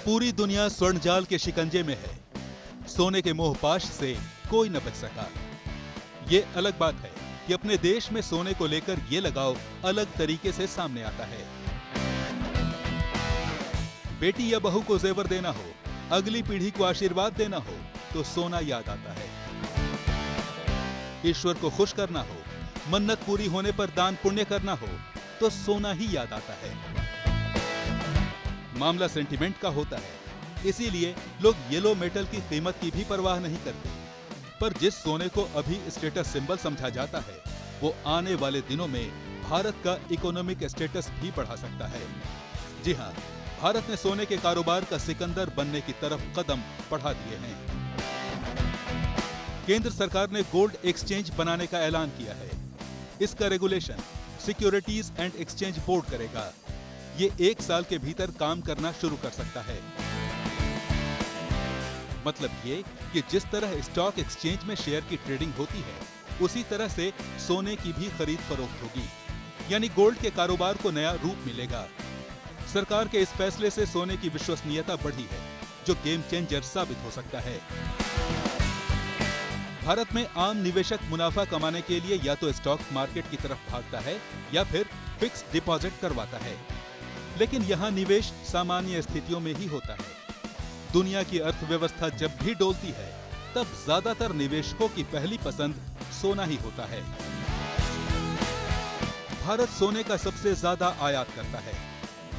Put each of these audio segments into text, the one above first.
पूरी दुनिया स्वर्ण जाल के शिकंजे में है। सोने के मोहपाश से कोई न बच सका। ये अलग बात है कि अपने देश में सोने को लेकर ये लगाव अलग तरीके से सामने आता है। बेटी या बहू को जेवर देना हो, अगली पीढ़ी को आशीर्वाद देना हो तो सोना याद आता है। ईश्वर को खुश करना हो, मन्नत पूरी होने पर दान पुण्य करना हो तो सोना ही याद आता है। मामला सेंटिमेंट का होता है, इसीलिए लोग येलो मेटल की कीमत की भी परवाह नहीं करते। पर जिस सोने को अभी स्टेटस सिंबल समझा जाता है, वो आने वाले दिनों में भारत का इकोनॉमिक स्टेटस भी बढ़ा सकता है। जी हां, भारत ने सोने के कारोबार का सिकंदर बनने की तरफ कदम बढ़ा दिए हैं। केंद्र सरकार ने गोल्ड एक्सचेंज बनाने का ऐलान किया है। इसका regulation securities and exchange board करेगा। ये 1 साल के भीतर काम करना शुरू कर सकता है। मतलब ये कि जिस तरह स्टॉक एक्सचेंज में शेयर की ट्रेडिंग होती है, उसी तरह से सोने की भी खरीद फरोख्त होगी। यानी गोल्ड के कारोबार को नया रूप मिलेगा। सरकार के इस फैसले से सोने की विश्वसनीयता बढ़ी है, जो गेम चेंजर साबित हो सकता है। भारत में आम निवेशक मुनाफा कमाने के लिए या तो स्टॉक मार्केट की तरफ भागता है या फिर फिक्स डिपॉजिट करवाता है। लेकिन यहाँ निवेश सामान्य स्थितियों में ही होता है। दुनिया की अर्थव्यवस्था जब भी डोलती है, तब ज्यादातर निवेशकों की पहली पसंद सोना ही होता है। भारत सोने का सबसे ज्यादा आयात करता है।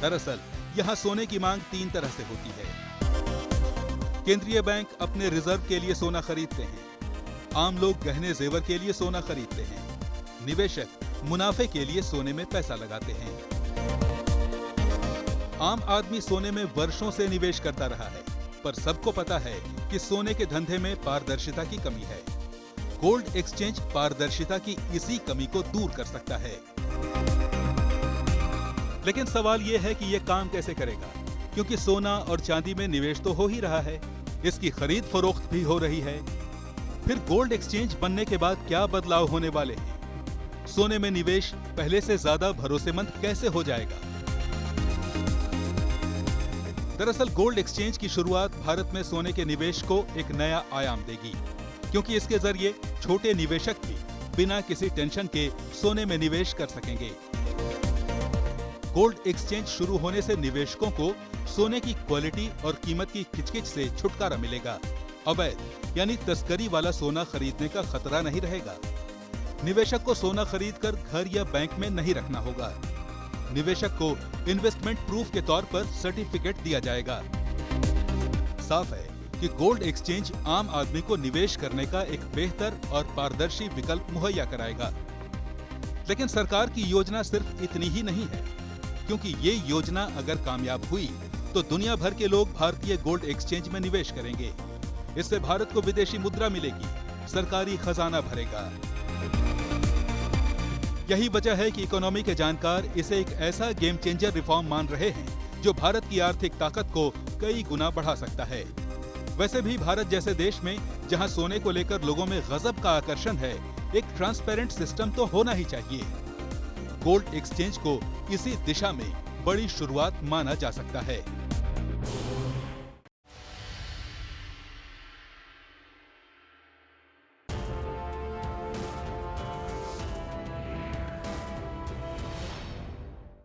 दरअसल यहाँ सोने की मांग 3 तरह से होती है। केंद्रीय बैंक अपने रिजर्व के लिए सोना खरीदते हैं। आम लोग गहने जेवर के लिए सोना खरीदते हैं। निवेशक मुनाफे के लिए सोने में पैसा लगाते हैं। आम आदमी सोने में वर्षों से निवेश करता रहा है, पर सबको पता है कि सोने के धंधे में पारदर्शिता की कमी है। गोल्ड एक्सचेंज पारदर्शिता की इसी कमी को दूर कर सकता है। लेकिन सवाल यह है कि यह काम कैसे करेगा, क्योंकि सोना और चांदी में निवेश तो हो ही रहा है, इसकी खरीद फरोख्त भी हो रही है। फिर गोल्ड एक्सचेंज बनने के बाद क्या बदलाव होने वाले हैं? सोने में निवेश पहले से ज्यादा भरोसेमंद कैसे हो जाएगा? दरअसल गोल्ड एक्सचेंज की शुरुआत भारत में सोने के निवेश को एक नया आयाम देगी, क्योंकि इसके जरिए छोटे निवेशक भी बिना किसी टेंशन के सोने में निवेश कर सकेंगे। गोल्ड एक्सचेंज शुरू होने से निवेशकों को सोने की क्वालिटी और कीमत की खिचकिच से छुटकारा मिलेगा। अवैध यानी तस्करी वाला सोना खरीदने का खतरा नहीं रहेगा। निवेशक को सोना खरीदकर घर या बैंक में नहीं रखना होगा। निवेशक को इन्वेस्टमेंट प्रूफ के तौर पर सर्टिफिकेट दिया जाएगा। साफ है कि गोल्ड एक्सचेंज आम आदमी को निवेश करने का एक बेहतर और पारदर्शी विकल्प मुहैया कराएगा। लेकिन सरकार की योजना सिर्फ इतनी ही नहीं है, क्योंकि ये योजना अगर कामयाब हुई तो दुनिया भर के लोग भारतीय गोल्ड एक्सचेंज में निवेश करेंगे। इससे भारत को विदेशी मुद्रा मिलेगी, सरकारी खजाना भरेगा। यही वजह है कि इकोनॉमी के जानकार इसे एक ऐसा गेम चेंजर रिफॉर्म मान रहे हैं जो भारत की आर्थिक ताकत को कई गुना बढ़ा सकता है। वैसे भी भारत जैसे देश में जहां सोने को लेकर लोगों में गजब का आकर्षण है, एक ट्रांसपेरेंट सिस्टम तो होना ही चाहिए। गोल्ड एक्सचेंज को इसी दिशा में बड़ी शुरुआत माना जा सकता है।